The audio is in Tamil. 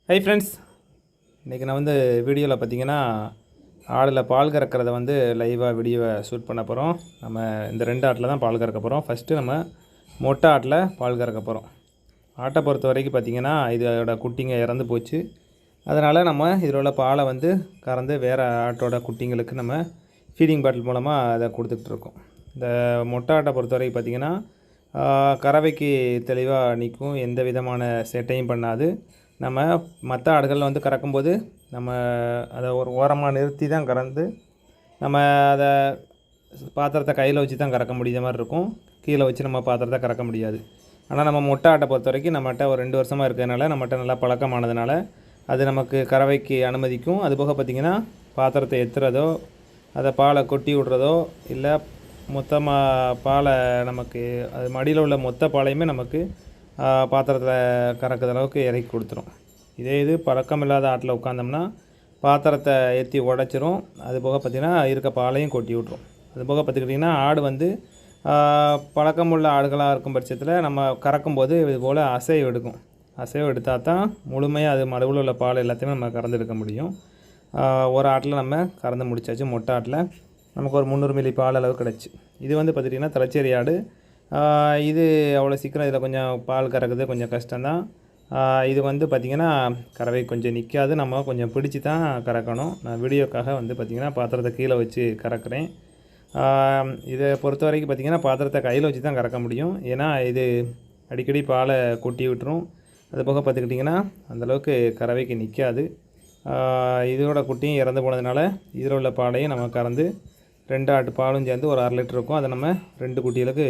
ஹை ஃப்ரெண்ட்ஸ், இன்றைக்கி நான் வீடியோவில் பார்த்தீங்கன்னா ஆடில் பால் கறக்கிறத லைவாக வீடியோவை ஷூட் பண்ண போகிறோம். நம்ம இந்த 2 ஆட்டில் தான் பால் கறக்க போகிறோம். ஃபஸ்ட்டு நம்ம மொட்டை ஆட்டில் பால் கறக்க போகிறோம். ஆட்டை பொறுத்த வரைக்கும் பார்த்திங்கன்னா இதோட குட்டிங்க இறந்து போச்சு. அதனால் நம்ம இதில் உள்ள பாலை கறந்து வேறு ஆட்டோட குட்டிங்களுக்கு நம்ம ஃபீடிங் பாட்டில் மூலமாக அதை கொடுத்துட்ருக்கோம். இந்த மொட்டை ஆட்டை பொறுத்த வரைக்கும் பார்த்திங்கன்னா கறவைக்கு தெளிவாக நிற்கும், எந்த விதமான சேட்டையும் பண்ணாது. நம்ம மற்ற ஆடுகள் கறக்கும்போது நம்ம அதை ஒரு ஓரமாக நிறுத்தி தான் கறந்து நம்ம அதை பாத்திரத்தை கையில் வச்சு தான் கறக்க முடியாத மாதிரி இருக்கும். கீழே வச்சு நம்ம பாத்திரத்தை கறக்க முடியாது. ஆனால் நம்ம மொட்டை ஆட்டை பொறுத்த வரைக்கும் நம்மகிட்ட ஒரு 2 வருஷமாக இருக்கிறதுனால நம்மகிட்ட நல்லா பழக்கமானதுனால அது நமக்கு கறவைக்கு அனுமதிக்கும். அதுபோக பார்த்திங்கன்னா பாத்திரத்தை எத்துறதோ அதை பாலை கொட்டி விடுறதோ இல்லை மொத்தமாக பாலை நமக்கு அது மடியில் உள்ள மொத்த பாலையுமே நமக்கு பாத்திரத்தில் கறக்கிற அளவுக்கு இறக்கி கொடுத்துரும். இது பழக்கம் இல்லாத ஆட்டில் உட்காந்தோம்னா பாத்திரத்தை ஏற்றி உடச்சிரும். அதுபோக பார்த்திங்கன்னா இருக்க பாலையும் கொட்டி விட்ரும். அதுபோக பார்த்துக்கிட்டிங்கன்னா ஆடு பழக்கமுள்ள ஆடுகளாக இருக்கும் பட்சத்தில் நம்ம கறக்கும்போது இது போல் அசைவு எடுக்கும். அசைவு எடுத்தால் தான் முழுமையாக அது மடுவில் உள்ள பால் எல்லாத்தையுமே நம்ம கறந்து எடுக்க முடியும். ஒரு ஆட்டில் நம்ம கறந்து முடிச்சாச்சு. மொட்டை ஆட்டில் நமக்கு ஒரு 300 மில்லி பால் அளவு கிடச்சி. இது பார்த்திங்கன்னா தலைச்சேரி ஆடு. இது அவ்வளோ சீக்கிரம் இதில் கொஞ்சம் பால் கறக்குது கொஞ்சம் கஷ்டம்தான். இது பார்த்திங்கன்னா கறவை கொஞ்சம் நிற்காது, நம்ம கொஞ்சம் பிடிச்சி தான் கறக்கணும். நான் வீடியோக்காக பார்த்திங்கன்னா பாத்திரத்தை கீழே வச்சு கறக்கிறேன். இதை பொறுத்த வரைக்கும் பார்த்திங்கன்னா பாத்திரத்தை கையில் வச்சு தான் கறக்க முடியும். ஏன்னா இது அடிக்கடி பாலை கொட்டி விட்டுரும். அது போக பார்த்துக்கிட்டிங்கன்னா அந்தளவுக்கு கறவைக்கு நிற்காது. இதோட குட்டியும் இறந்து போனதுனால இதில் உள்ள பாலையும் நம்ம கறந்து 2 ஆட்டு பாலும் சேர்ந்து ஒரு 1/2 லிட்டர் இருக்கும். அதை நம்ம 2 குட்டிகளுக்கு